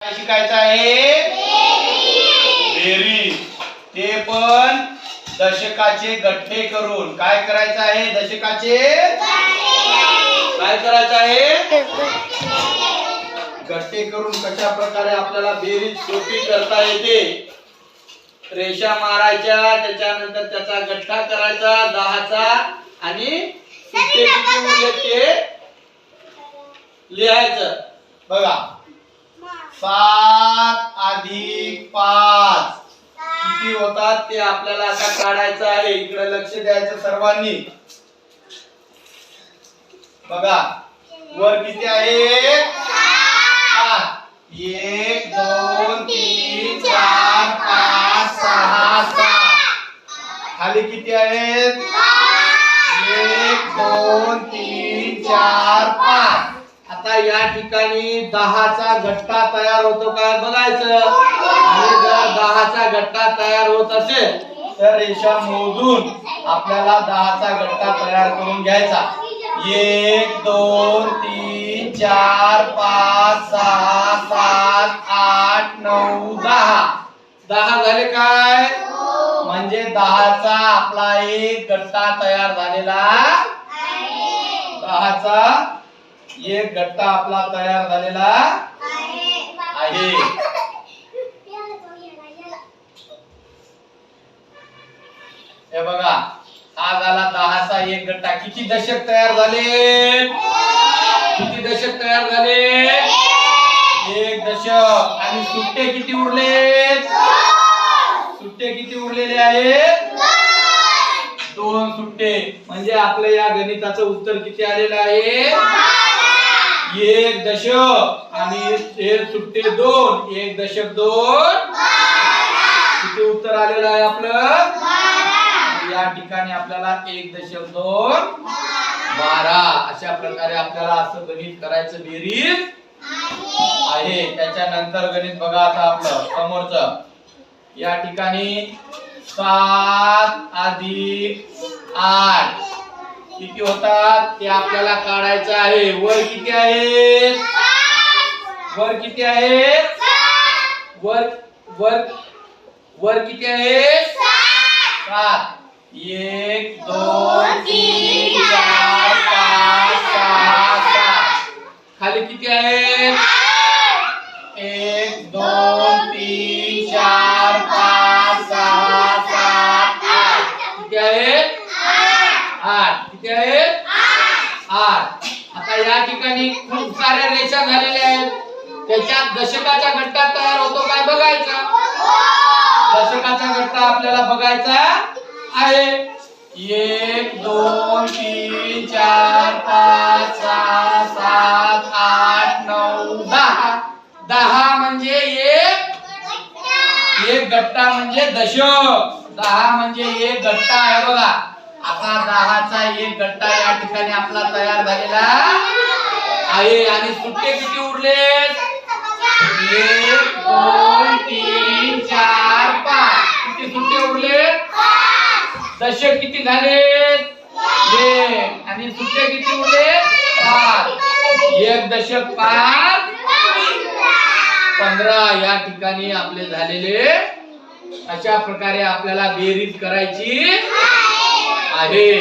काय शिकायचं आहे? बेरीज. ते पण दशकाचे गठ्ठे करून. काय करायचं आहे? दशकाचे काय करायचं आहे? गठ्ठे करून कशा प्रकारे आपल्याला बेरीज सोपी करता येते. रेषा मारायच्या, त्याच्यानंतर त्याचा गठ्ठा करायचा 10चा आणि सुट्टे किती उरले ते लिहायचं. बघा 7 अधिक 5 किती होतात ते आपल्याला आता काढायचं आहे. इकडे लक्ष द्यायचं सर्वांनी. बघा वर किती आहे? 7. 1 2 3 4 5 6 7. खाली किती आहेत? 1 2 3 4 5. आता या ठिकाणी 10चा गठ्ठा तयार होतो काय बघायचं. आणि जर 10चा गठ्ठा तयार होत असेल तर रेषा मोजून आपल्याला 10चा गठ्ठा तयार करून घ्यायचा. 1 2 3 4 5 6 7 8 9 10. 10 झाले काय? म्हणजे 10चा आपला एक गठ्ठा तयार झालेला आहे. 10चा एक गठ्ठा आपला तयार झालेला आहे. हे बघा हा झाला 10चा एक गठ्ठा. किती दशक तयार झाले? किती दशक तयार झाले? एक दशक. आणि सुट्टे किती उरले? सुट्टे किती उरलेले आहेत? 2 सुट्टे. म्हणजे आपल्या या गणिताचं उत्तर किती आलेलं आहे? 1 दशक आणि 1 सुट्टे 2. 1 दशक 2. किती उत्तर आलेलं आहे आपलं? या ठिकाणी आपल्याला 1 दशक 2 12 अशा प्रकारे आपल्याला असं गणित करायचं बेरीज आहे. त्याच्यानंतर गणित बघा आता आपलं समोरचं. या ठिकाणी 7 अधिक 8 किती होतात ते आपल्याला काढायचं आहे. वर किती आहेत? वर किती आहेत? वर वर वर किती आहेत? 7. 1 2 3 4 5 6 7. खाली किती आहेत? 1 2 3 4 5 6 7 8. किती आहेत? 8. किती आहेत? 8. आता या ठिकाणी खूप साऱ्या रेषा झालेल्या आहेत. त्याच्यात दशकाचा गठ्ठा तयार होतो काय बघायचा. दशकाचा गठ्ठा आपल्याला बघायचा आहे. 1 2 3 4 5 6 7 8 9 10. 10 म्हणजे एक गठ्ठा म्हणजे दशक. 10 म्हणजे एक गठ्ठा आहे बघा. आता 10चा एक गठ्ठा या ठिकाणी आपला तयार झालेला आहे. आणि सुट्टे किती उरले? 1 2 3 4 5. किती सुट्टे उरले? दशक किती झाले? 1. आणि सुट्टे किती उरले? 5. 1 दशक 5 15 या ठिकाणी आपले झालेले. अशा प्रकारे आपल्याला बेरीज करायची आहे.